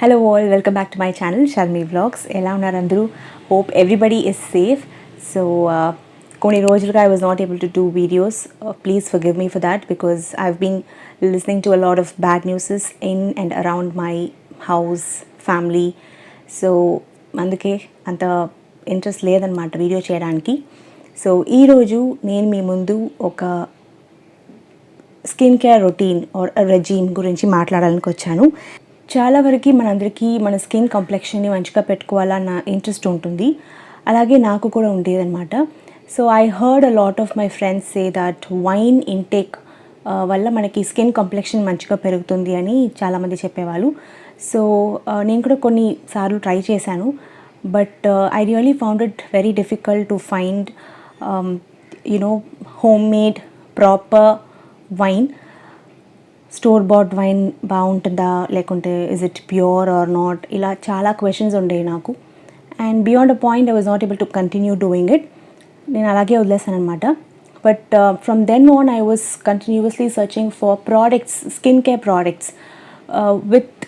Hello all, welcome back to my channel Sharmi Vlogs. ఎలా ఉన్నారు అందరూ? Hope everybody is safe. So కొన్ని రోజులుగా I was not able to do videos. Please forgive me for that because I've been listening to a lot of bad news in and around my house, family. So అందుకే అంత interest లేదన్నమాట video చేయడానికి. So ఈరోజు నేను మీ ముందు ఒక skin care routine or regime గురించి మాట్లాడాలని వచ్చాను. చాలా వరకు మనందరికీ మన స్కిన్ కాంప్లెక్షన్ని మంచిగా పెట్టుకోవాలన్న ఇంట్రెస్ట్ ఉంటుంది, అలాగే నాకు కూడా ఉండేదన్నమాట. So I heard a lot of my friends say that wine intake వల్ల మనకి స్కిన్ కాంప్లెక్షన్ మంచిగా పెరుగుతుంది అని చాలామంది చెప్పేవాళ్ళు. సో నేను కూడా కొన్నిసార్లు ట్రై చేశాను, but I really found it very difficult to find home made proper wine. Store bought wine బాగుంటుందా లేకుంటే is it pure or not, ఇలా చాలా క్వశ్చన్స్ ఉండేవి నాకు. And beyond a point I was not able to continue doing it. నేను అలాగే వదిలేసాను అనమాట. But from then on I was continuously searching for products, skin care products with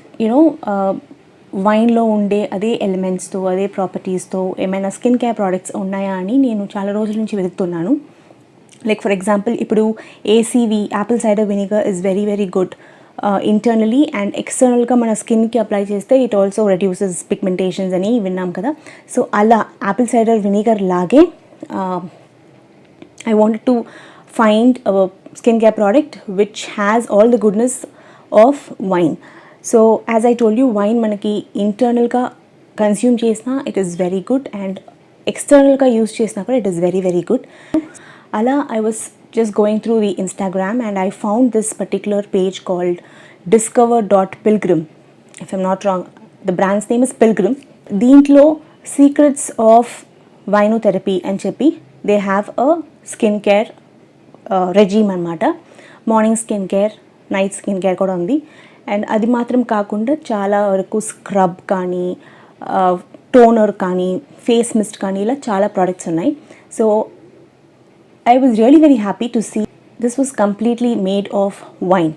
వైన్లో ఉండే అదే ఎలిమెంట్స్తో, అదే ప్రాపర్టీస్తో ఏమైనా స్కిన్ కేర్ ప్రోడక్ట్స్ ఉన్నాయా అని నేను చాలా రోజుల నుంచి వెతుకుతున్నాను. లైక్ ఫర్ ఎగ్జాంపుల్, ఇప్పుడు ACV, apple cider vinegar is very very good internally and ఎక్స్టర్నల్గా మన స్కిన్కి అప్లై చేస్తే ఇట్ ఆల్సో రెడ్యూసెస్ పిగ్మెంటేషన్స్ అని విన్నాం కదా. సో అలా యాపిల్ సైడర్ వినిగర్ లాగే I wanted to find skin care product which has all the goodness of wine. So as I told you, wine మనకి ఇంటర్నల్గా కన్స్యూమ్ చేసినా it is very good and ఎక్స్టర్నల్గా use చేసినా కూడా it is very very good. Ala, I was just going through the Instagram and I found this particular page called discover.pilgrim. If I'm not wrong, the brand's name is Pilgrim. Deentlo secrets of vinotherapy and cheppi, they have a skincare regime anamata. Morning skincare, night skincare kuda undi. And adi matram kaakunda chaala varaku scrub kaani, toner kaani, face mist kaani, ila chaala products unnai. So I was really very happy to see this was completely made of wine.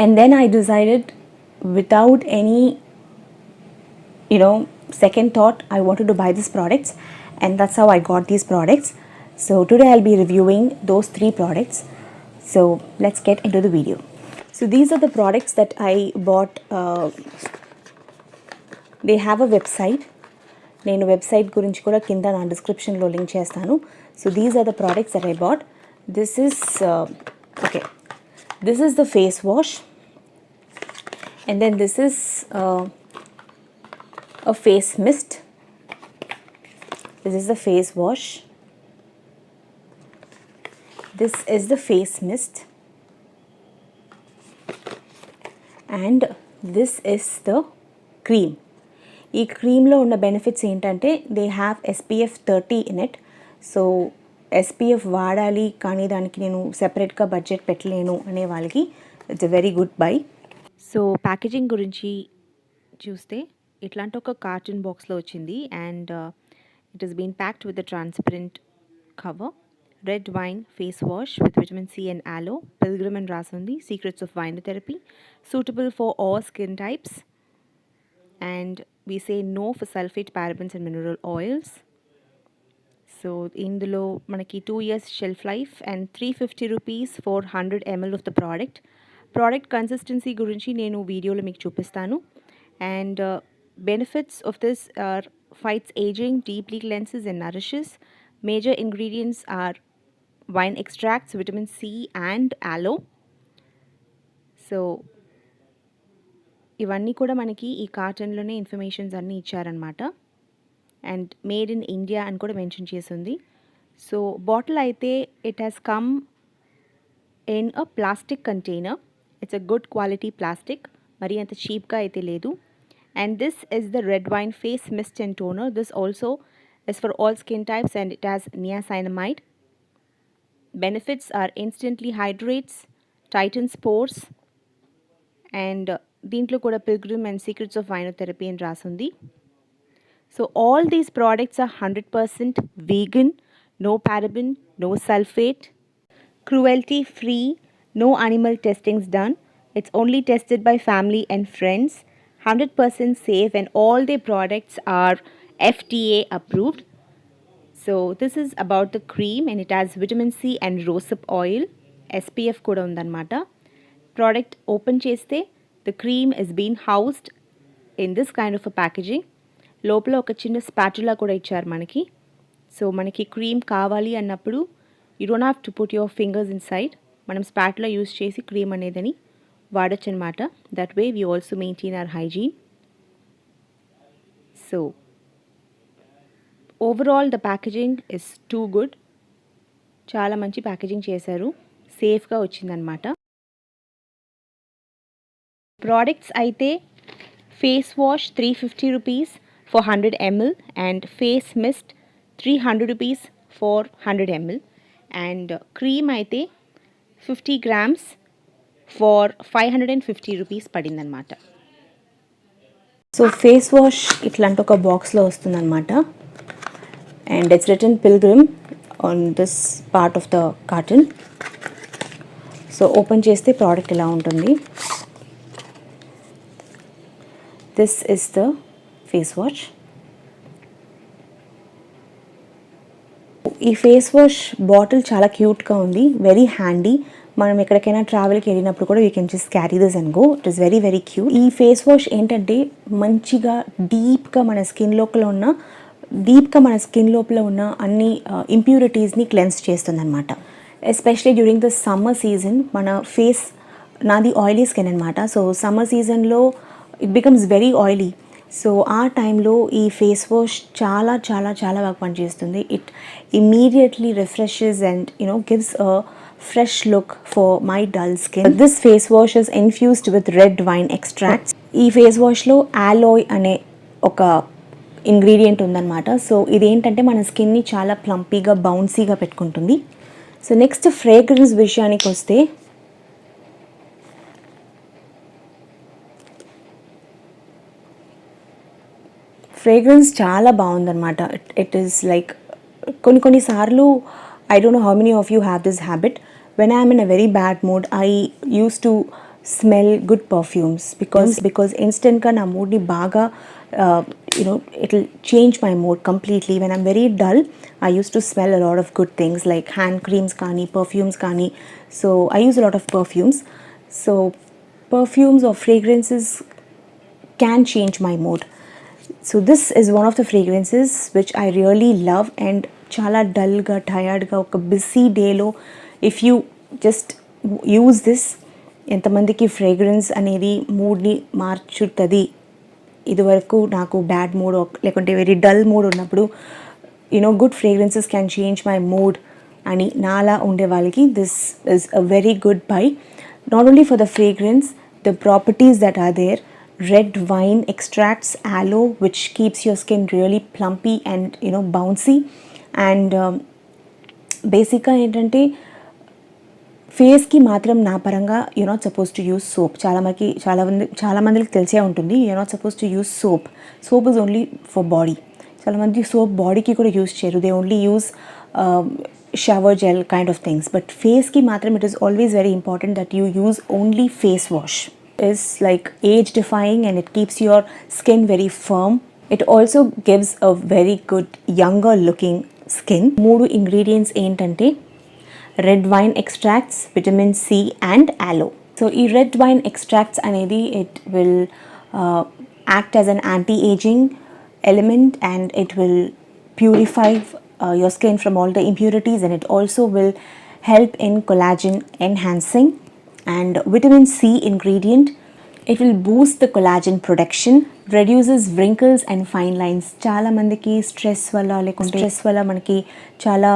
And then I decided, without any second thought, I wanted to buy these products, and that's how I got these products. So today I'll be reviewing those 3 products. So let's get into the video. So these are the products that I bought. They have a website. నేను website గురించి కూడా కింద నా డిస్క్రిప్షన్లో link చేస్తాను. So these are the products that I bought. This is the face wash, and then this is a face mist. This is the face wash. This is the face mist, and this is the cream. ఈ క్రీమ్లో ఉన్న benefits ఏంటంటే they have SPF 30 in it. So SPF వాడాలి కానీ దానికి నేను సెపరేట్గా budget పెట్టలేను అనే వాళ్ళకి it's a very good buy. So packaging గురించి చూస్తే ఇట్లాంటి ఒక కార్టూన్ బాక్స్లో వచ్చింది, and it is been packed with the transparent cover. Red wine face wash with vitamin C and aloe, Pilgrim అని రాసింది. Secrets of vinotherapy, suitable for all skin types, and we say no for sulfate, parabens and mineral oils. So indulo manaki 2 years shelf life and 350 rupees for 100 ml of the product consistency gurinchi nenu video lo meeku chupistanu. And benefits of this are fights aging, deeply cleanses and nourishes. Major ingredients are wine extracts, vitamin C and aloe. So ఇవన్నీ కూడా మనకి ఈ కార్టన్లోనే informations అన్నీ ఇచ్చారనమాట. And made in India అని కూడా mention చేసింది. So bottle అయితే it has come in a plastic container. It's a good quality plastic, మరి అంత చీప్గా అయితే లేదు. And this is the red wine face mist and toner. This also is for all skin types and it has niacinamide. Benefits are instantly hydrates, tightens pores, and దీంట్లో కూడా Pilgrim and secrets of vinotherapy అని రాసింది. So all these products are 100% vegan, no paraben, no sulfate, cruelty free, no animal testings done. It's only tested by family and friends. 100% safe, and all their products are FDA approved. So this is about the cream, and it has vitamin C and rosehip oil. SPF కూడా ఉందన్నమాట. Product open చేస్తే the cream is being housed in this kind of a packaging. లోపల ఒక చిన్న స్పాటులా కూడా ఇచ్చారు మనకి. So మనకి క్రీమ్ కావాలి అన్నప్పుడు you don't have to put your fingers in side. మనం స్పాటులా యూస్ చేసి క్రీమ్ అనేదని వాడచ్చు అనమాట. That way we also maintain hour hygiene. So overall the packaging is too good. చాలా మంచి ప్యాకేజింగ్ చేశారు, సేఫ్గా వచ్చిందనమాట. ప్రోడక్ట్స్ అయితే face wash 350 rupees for 100 ml and face mist 300 rupees for 100 ml and cream అయితే 50 grams for 550 rupees పడిందనమాట. So face wash ఇట్లాంటి ఒక బాక్స్లో వస్తుందన్నమాట. And it's written Pilgrim on this part of the carton. So open చేస్తే product ఇలా ఉంటుంది. This is the face wash. ఈ ఫేస్ వాష్ బాటిల్ చాలా క్యూట్గా ఉంది, వెరీ హ్యాండీ. మనం ఎక్కడికైనా ట్రావెల్కి వెళ్ళినప్పుడు కూడా you can just carry this and go. It is very very cute. ఈ ఫేస్ వాష్ ఏంటంటే మంచిగా డీప్గా మన స్కిన్ లోపల ఉన్న అన్ని ఇంప్యూరిటీస్ని క్లెన్స్ చేస్తుంది అనమాట. Especially during the summer season మన ఫేస్, నాది ఆయిలీ స్కిన్ అనమాట. సో సమ్మర్ సీజన్లో it becomes very oily. So ఆ టైంలో ఈ ఫేస్ వాష్ చాలా చాలా చాలా బాగా పనిచేస్తుంది. It immediately refreshes and gives a fresh look for my dull skin. This face wash is infused with red wine extracts. ఈ ఫేస్ వాష్లో ఆలోయ్ అనే ఒక ఇంగ్రీడియంట్ ఉందన్నమాట. సో ఇదేంటంటే మన స్కిన్ని చాలా ప్లంపీగా బౌన్సీగా పెట్టుకుంటుంది. సో నెక్స్ట్ ఫ్రేగ్రెన్స్ విషయానికి వస్తే ఫ్రేగ్రెన్స్ చాలా బాగుందన్నమాట. ఇట్ ఈస్ లైక్ కొన్నిసార్లు I don't know how many of you have this habit. When I'm in a very bad mood I use to smell good perfumes because ఇన్స్టెంట్గా నా మూడ్ని బాగా it will change my mood completely. When I'm very dull I use to smell a lot of good things like hand creams కానీ perfumes కానీ. So I use a lot of perfumes. So perfumes are fragrances can change my mood. So this is one of the fragrances which I really love. And chala dull ga tired ga oka busy day lo if you just use this, ఎంతమందికి fragrance అనేది మూడ్ని మార్చుతుంది. ఇదివరకు నాకు bad mood లేకుంటే very dull mood ఉన్నప్పుడు good fragrances can change my mood అని నాలా ఉండే వాళ్ళకి this is a very good buy. Not only for the fragrance, the properties that are there. Red wine extracts aloe, which keeps your skin really plumpy and bouncy. And basically ఏంటంటే ఫేస్కి మాత్రం నా పరంగా you not suppose to use soap. చాలా మందికి తెలిసే ఉంటుంది you not suppose to use soap. Soap is only for body. చాలామంది సోప్ బాడీకి కూడా యూస్ చేయరు. They only use shower gel kind of things. But ఫేస్కి మాత్రం it is always very important that you use only face wash. Is like age defying and it keeps your skin very firm. It also gives a very good younger looking skin. Moodu ingredients ఏంటంటే red wine extracts, vitamin C and aloe. So ఈ red wine extracts అనేది it will act as an anti-aging element and it will purify your skin from all the impurities, and it also will help in collagen enhancing. And vitamin C ingredient, it will boost the collagen production, reduces wrinkles and fine lines. చాలా మందికి stress వల్ల మనకి చాలా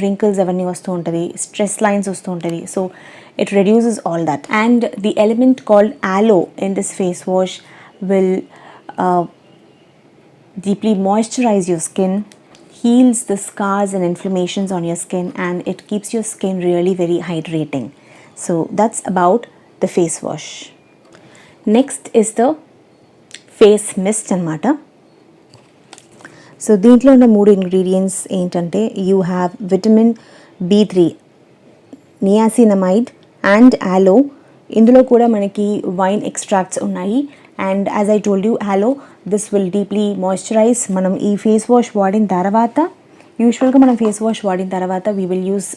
wrinkles అవన్నీ వస్తూ ఉంటుంది, stress lines వస్తూ ఉంటుంది. So it reduces all that. And the element called aloe in this face wash will deeply moisturize your skin, heals the scars and inflammations on your skin, and it keeps your skin really very hydrating. So that's about the face wash. Next is the face mist అనమాట. So దీంట్లో ఉన్న 3 ingredients ఏంటంటే you have vitamin B3, niacinamide and ఆలో. ఇందులో కూడా మనకి wine extracts ఉన్నాయి. And as I told you hollow this will deeply moisturise. మనం ఈ ఫేస్ వాష్ వాడిన తర్వాత యూజువల్గా మనం ఫేస్ వాష్ వాడిన తర్వాత we will use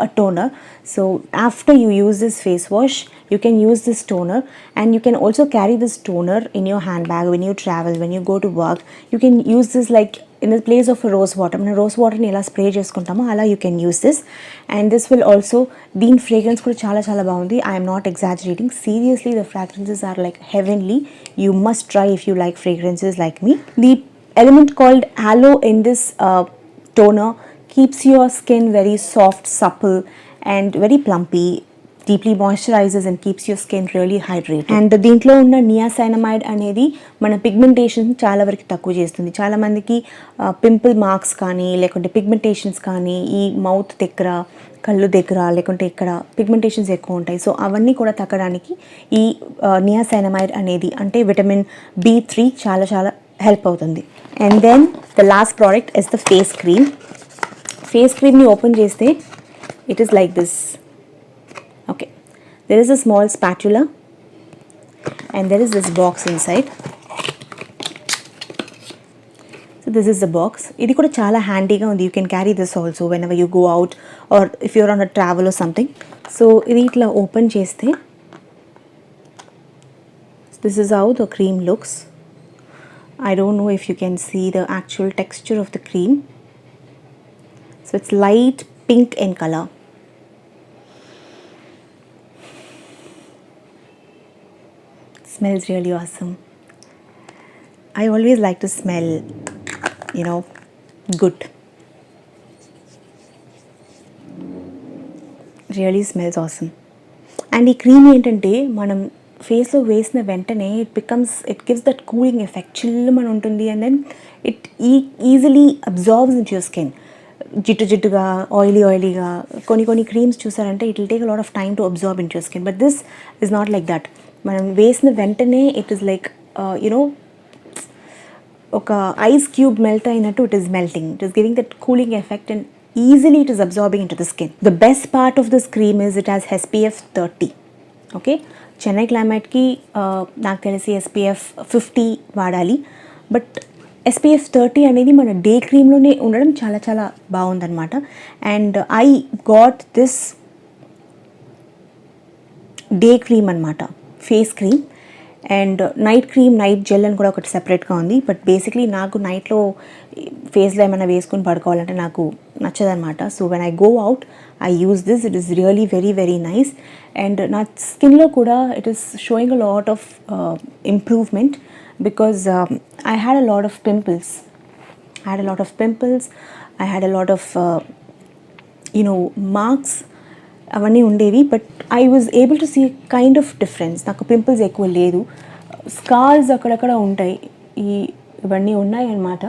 a toner. So after you use this face wash, you can use this toner, and you can also carry this toner in your handbag when you travel, when you go to work. You can use this like in the place of rose water. మన rose వాటర్ని ఎలా spray చేసుకుంటామో అలా you can use this. And this will also, దీని fragrance కూడా చాలా చాలా బాగుంది. I'm not exaggerating, seriously the fragrances are like heavenly. You must try if you like fragrances like me. The element called aloe in this toner keeps your skin very soft, supple and very plumpy, deeply moisturizes and keeps your skin really hydrated. And దీంట్లో ఉన్న నియాసైనమైడ్ అనేది మన pigmentation చాలా వరకు తక్కువ చేస్తుంది. చాలామందికి pimple marks కానీ లేకుంటే పిగ్మెంటేషన్స్ కానీ ఈ మౌత్ దగ్గర, కళ్ళు దగ్గర లేకుంటే ఇక్కడ పిగ్మెంటేషన్స్ ఎక్కువ ఉంటాయి. సో అవన్నీ కూడా తగ్గడానికి ఈ నియాసైనమైడ్ అనేది అంటే విటమిన్ B3 చాలా చాలా హెల్ప్ అవుతుంది. And then the last product is the face cream. Face క్రీమ్ని ఓపెన్ చేస్తే it is like this. Okay, there is a small spatula and there is this box inside. So this is the box. ఇది కూడా చాలా హ్యాండీగా ఉంది. You can carry this also whenever you go out or if you're on a travel or something. So ఇది ఇట్లా open చేస్తే this is how the cream looks. I don't know if you can see the actual texture of the cream. So it's light pink in color. Smells really awesome. I always like to smell, good. Really smells awesome. And ఈ cream ఏంటంటే మనం ఫేస్లో వేసిన వెంటనే it gives that cooling effect. చిల్లుమని ఉంటుంది. and then it easily absorbs into your skin. జిడ్డుగా ఆయిలీగా కొన్ని creams చూసారంటే it will take a lot of time to absorb in your skin. But this is not like that. మనం వేసిన వెంటనే it is like ఒక ice cube melt అయినట్టు it is melting. It is giving that cooling effect and easily it is absorbing in to the skin. The best part of this cream is it has SPF 30. Okay, Chennai క్లైమేట్కి నాకు తెలిసి SPF 50 వాడాలి. But SPF 30 అనేది మన day క్రీమ్లోనే ఉండడం చాలా చాలా బాగుందన్నమాట. And I got this day cream అనమాట, face cream. And night cream, night gel అని కూడా ఒకటి సెపరేట్గా ఉంది. బట్ బేసిక్లీ నాకు నైట్లో ఫేస్లో ఏమైనా వేసుకుని పడుకోవాలంటే నాకు నచ్చదనమాట. So when I go out I use this. It is really very very nice. And నా స్కిన్లో కూడా it is showing a lot of improvement because I had a lot of pimples. I had a lot of marks అవన్నీ ఉండేవి. But I was able to see kind of difference. నాకు pimples ఎక్కువ లేదు, scars అక్కడక్కడ ఉంటాయి, ఇవన్నీ ఉన్నాయి అన్నమాట.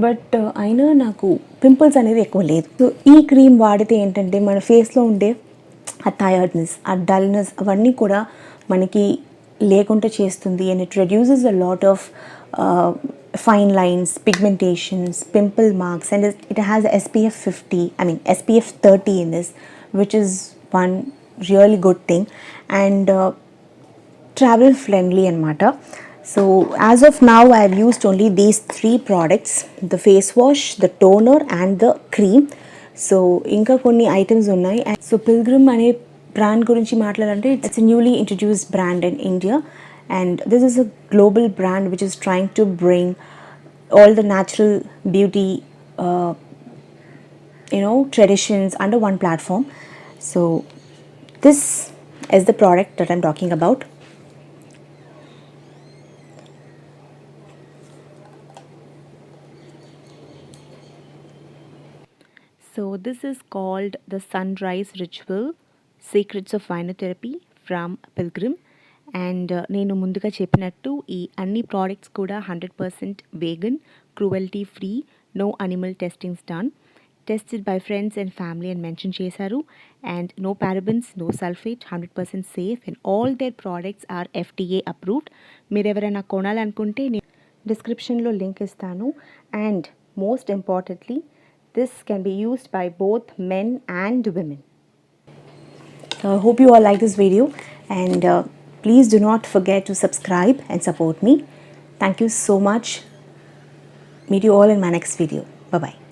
బట్ అయినా నాకు పింపుల్స్ అనేది ఎక్కువ లేదు. సో ఈ క్రీమ్ వాడితే ఏంటంటే మన ఫేస్లో ఉండే ఆ టయర్డ్నెస్, ఆ డల్నెస్ అవన్నీ కూడా మనకి లేకుండా చేస్తుంది. And it reduces a lot of fine lines, pigmentations, pimple marks, and it has SPF 30 in this, which is one really good thing. And travel friendly anamata. So as of now I have used only these 3 products, the face wash, the toner and the cream. So inka konni items unnai. So Pilgrim ane brand gurinchi maatladante, it's a newly introduced brand in India, and this is a global brand which is trying to bring all the natural beauty traditions under one platform. So this is the product that I'm talking about. So this is called the Sunrise Ritual Secrets of Vinotherapy from Pilgrim. And నేను ముందుగా చెప్పినట్టు ఈ అన్ని products కూడా 100% vegan, cruelty free, no animal testings done, tested by friends and family అని mention చేశారు. And no parabens, no sulphate, 100% safe, and all their products are FDA approved. మీరు ఎవరైనా కొనాలనుకుంటే నేను డిస్క్రిప్షన్లో లింక్ ఇస్తాను. And most importantly this can be used by both men and women. I hope you all like this video, and Please do not forget to subscribe and support me. Thank you so much. Meet you all in my next video. Bye bye.